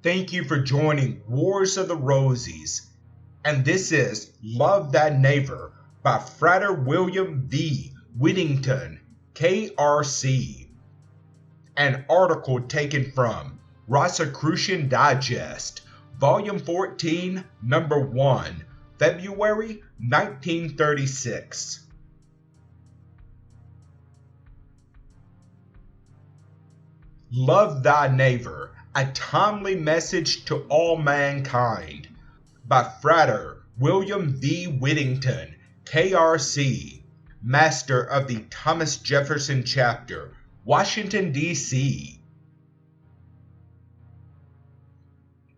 Thank you for joining Wars of the Rosies, and this is Love Thy Neighbor by Frater William V. Whittington, KRC. An article taken from Rosicrucian Digest, Volume 14, Number 1, February 1936. Love Thy Neighbor, a timely message to all mankind, by Frater William V. Whittington, KRC, Master of the Thomas Jefferson Chapter, Washington, D.C.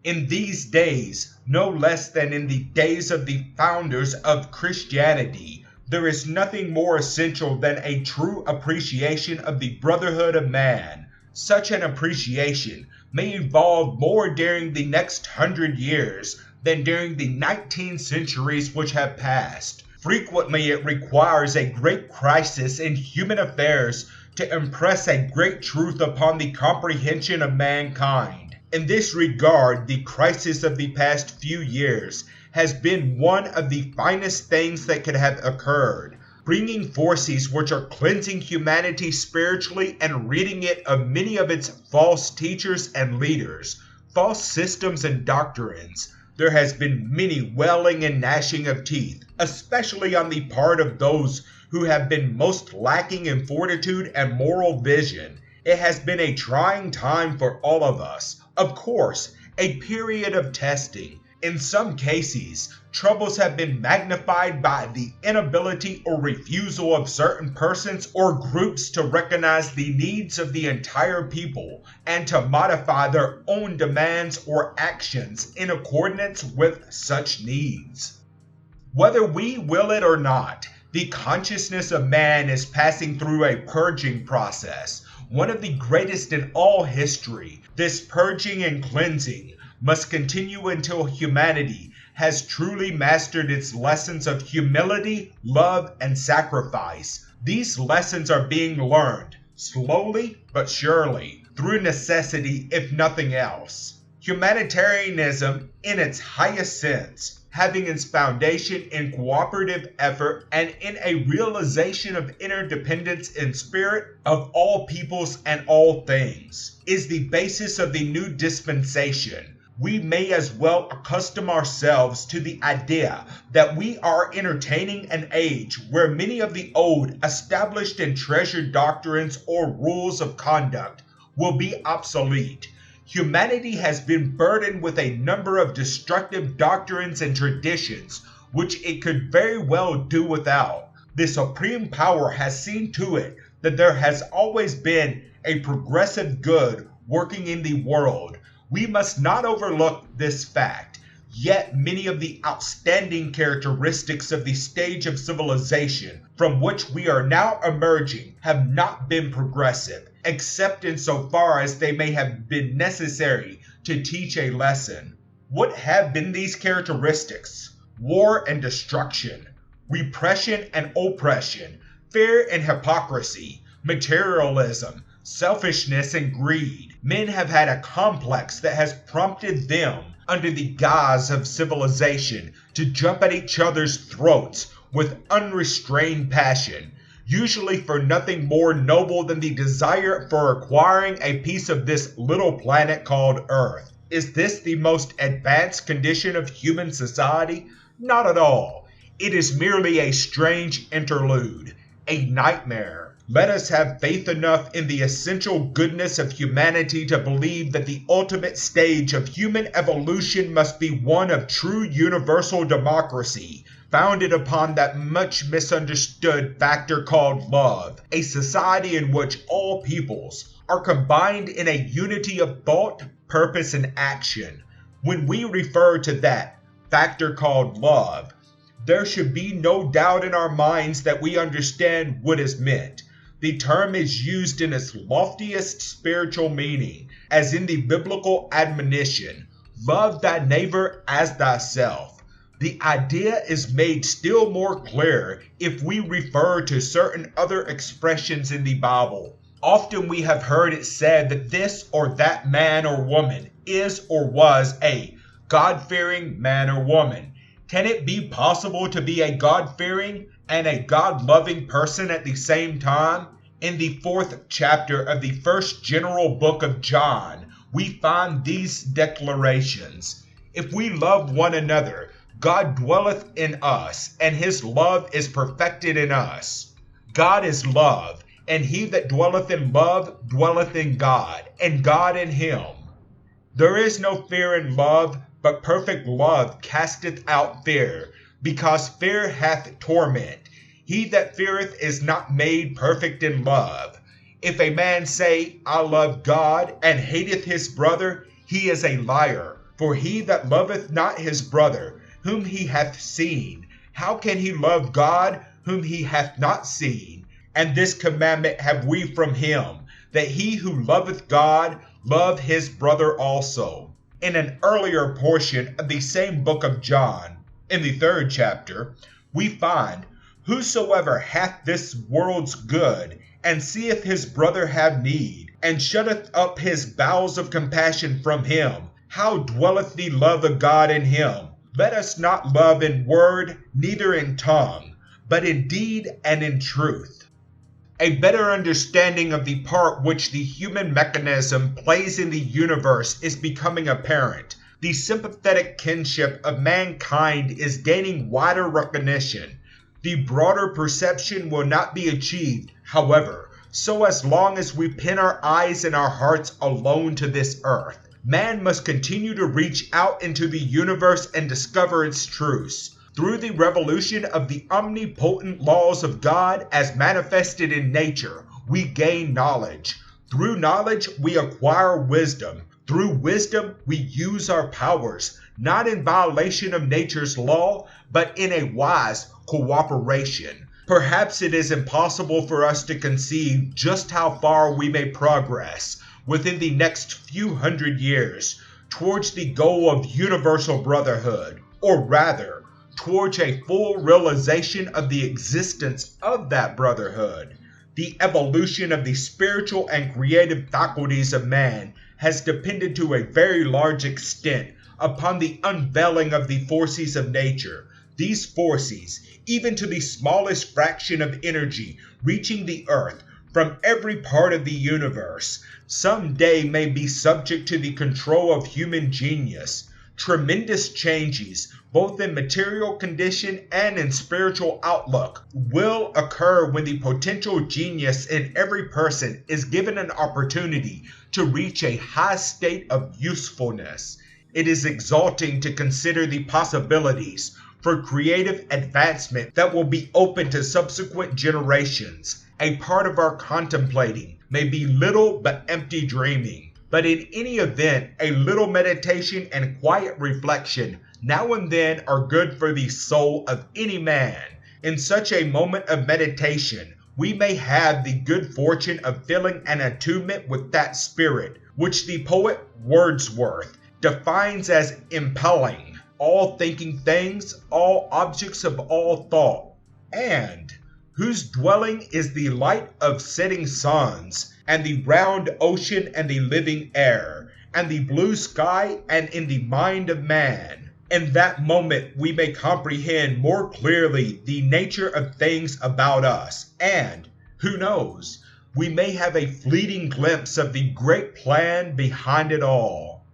In these days, no less than in the days of the founders of Christianity, there is nothing more essential than a true appreciation of the brotherhood of man. Such an appreciation may evolve more during the next 100 years than during the 19 centuries which have passed. Frequently it requires a great crisis in human affairs to impress a great truth upon the comprehension of mankind. In this regard, the crisis of the past few years has been one of the finest things that could have occurred, bringing forces which are cleansing humanity spiritually and ridding it of many of its false teachers and leaders, false systems and doctrines. There has been many wailing and gnashing of teeth, especially on the part of those who have been most lacking in fortitude and moral vision. It has been a trying time for all of us. Of course, a period of testing. In some cases, troubles have been magnified by the inability or refusal of certain persons or groups to recognize the needs of the entire people and to modify their own demands or actions in accordance with such needs. Whether we will it or not, the consciousness of man is passing through a purging process, one of the greatest in all history. This purging and cleansing must continue until humanity has truly mastered its lessons of humility, love, and sacrifice. These lessons are being learned, slowly but surely, through necessity if nothing else. Humanitarianism, in its highest sense, having its foundation in cooperative effort and in a realization of interdependence in spirit of all peoples and all things, is the basis of the new dispensation. We may as well accustom ourselves to the idea that we are entertaining an age where many of the old, established and treasured doctrines or rules of conduct will be obsolete. Humanity has been burdened with a number of destructive doctrines and traditions which it could very well do without. The Supreme Power has seen to it that there has always been a progressive good working in the world. We must not overlook this fact, yet many of the outstanding characteristics of the stage of civilization from which we are now emerging have not been progressive, except insofar as they may have been necessary to teach a lesson. What have been these characteristics? War and destruction, repression and oppression, fear and hypocrisy, materialism, selfishness and greed. Men have had a complex that has prompted them, under the guise of civilization, to jump at each other's throats with unrestrained passion, usually for nothing more noble than the desire for acquiring a piece of this little planet called Earth. Is this the most advanced condition of human society? Not at all. It is merely a strange interlude, a nightmare. Let us have faith enough in the essential goodness of humanity to believe that the ultimate stage of human evolution must be one of true universal democracy, founded upon that much misunderstood factor called love, a society in which all peoples are combined in a unity of thought, purpose, and action. When we refer to that factor called love, there should be no doubt in our minds that we understand what is meant. The term is used in its loftiest spiritual meaning, as in the biblical admonition, love thy neighbor as thyself. The idea is made still more clear if we refer to certain other expressions in the Bible. Often we have heard it said that this or that man or woman is or was a God-fearing man or woman. Can it be possible to be a God-fearing and a God-loving person at the same time? In the 4th chapter of the first general book of John, we find these declarations. If we love one another, God dwelleth in us, and his love is perfected in us. God is love, and he that dwelleth in love dwelleth in God, and God in him. There is no fear in love, but perfect love casteth out fear, because fear hath torment. He that feareth is not made perfect in love. If a man say, I love God, and hateth his brother, he is a liar. For he that loveth not his brother, whom he hath seen, how can he love God, whom he hath not seen? And this commandment have we from him, that he who loveth God love his brother also. In an earlier portion of the same book of John, in the 3rd chapter, we find, Whosoever hath this world's good, and seeth his brother have need, and shutteth up his bowels of compassion from him, how dwelleth the love of God in him? Let us not love in word, neither in tongue, but in deed and in truth. A better understanding of the part which the human mechanism plays in the universe is becoming apparent. The sympathetic kinship of mankind is gaining wider recognition. The broader perception will not be achieved, however, so as long as we pin our eyes and our hearts alone to this earth. Man must continue to reach out into the universe and discover its truths. Through the revolution of the omnipotent laws of God as manifested in nature, we gain knowledge. Through knowledge, we acquire wisdom. Through wisdom, we use our powers, not in violation of nature's law, but in a wise cooperation. Perhaps it is impossible for us to conceive just how far we may progress within the next few hundred years towards the goal of universal brotherhood, or rather, towards a full realization of the existence of that brotherhood. The evolution of the spiritual and creative faculties of man has depended to a very large extent upon the unveiling of the forces of nature. These forces, even to the smallest fraction of energy reaching the earth from every part of the universe, someday may be subject to the control of human genius. Tremendous changes, both in material condition and in spiritual outlook, will occur when the potential genius in every person is given an opportunity to reach a high state of usefulness. It is exalting to consider the possibilities for creative advancement that will be open to subsequent generations. A part of our contemplating may be little but empty dreaming. But in any event, a little meditation and quiet reflection now and then are good for the soul of any man. In such a moment of meditation, we may have the good fortune of feeling an attunement with that spirit, which the poet Wordsworth defines as impelling all thinking things, all objects of all thought, and whose dwelling is the light of setting suns, and the round ocean and the living air, and the blue sky and in the mind of man. In that moment we may comprehend more clearly the nature of things about us, and, who knows, we may have a fleeting glimpse of the great plan behind it all.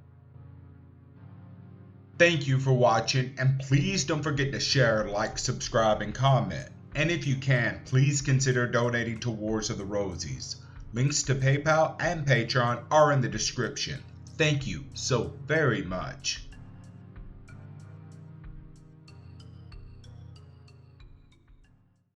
Thank you for watching, and please don't forget to share, like, subscribe, and comment. And if you can, please consider donating towards the Rosies. Links to PayPal and Patreon are in the description. Thank you so very much.